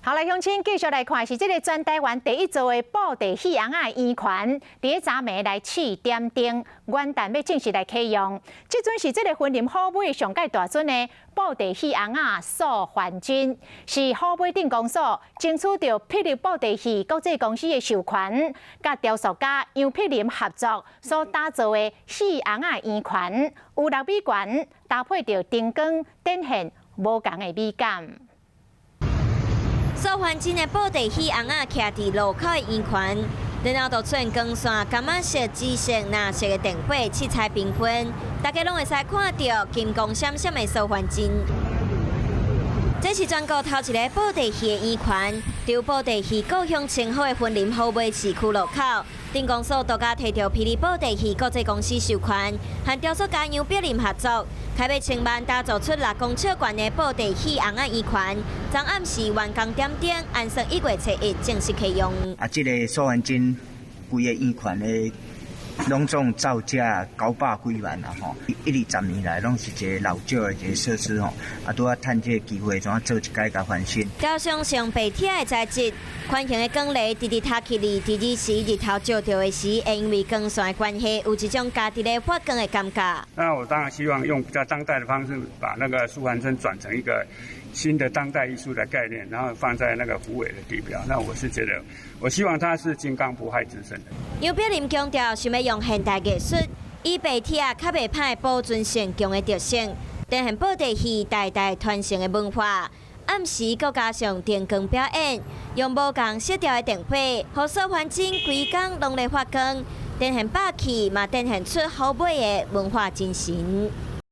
好，来乡亲继续来看，是这个全台湾第一座的布袋戏红仔圆环，伫昨暝来试点灯，元旦要正式来启用。这尊是这个婚林虎尾上界大尊的布袋戏红仔素还君，是虎尾镇公所争取到霹雳布袋戏国际公司的授权，甲雕塑家杨碧林合作所打造的戏红仔圆环，有6米悬，搭配着灯光，展现无同的美感。 素还真的布袋戏红仔徛伫路口的圆环，然后就出现光线、柑仔色、紫色、蓝色的灯火，七彩缤纷，大家拢会使看到金光闪闪的素还真。这是全国头一个布袋戏的圆环，在布袋戏故乡称好的婚林虎尾市区路口，镇公所独家摕到霹雳布袋戏国际公司授权，和雕塑家杨碧林合作，开卖千万打造出6公尺悬的布袋戏红仔圆环，昨暗时完工点灯，按说1月初1正式启用。这个素还真规个圆环的。 拢总造价900几万啦吼，10年来拢是一个老旧的一个设施吼，拄啊趁这个机会，怎做一改革翻新。雕像上白铁的材质，宽型的光雷，直塔起哩，日时日头照到的时，会因为光线的关系，有一种家己的发光的感觉。那我当然希望用比较当代的方式，把那个素还真转成一个新的当代艺术的概念，然后放在那个虎尾的地标。那我是觉得，我希望它是金刚不坏之身的。杨碧林强调，想要用现代艺术，以白铁较袂歹保存性强的特性，展现布袋戏代代传承的文化。暗时搁加上电光表演，用无共色调的灯火，互素还真规工拢在发光，展现霸气，嘛展现出虎尾的文化精神。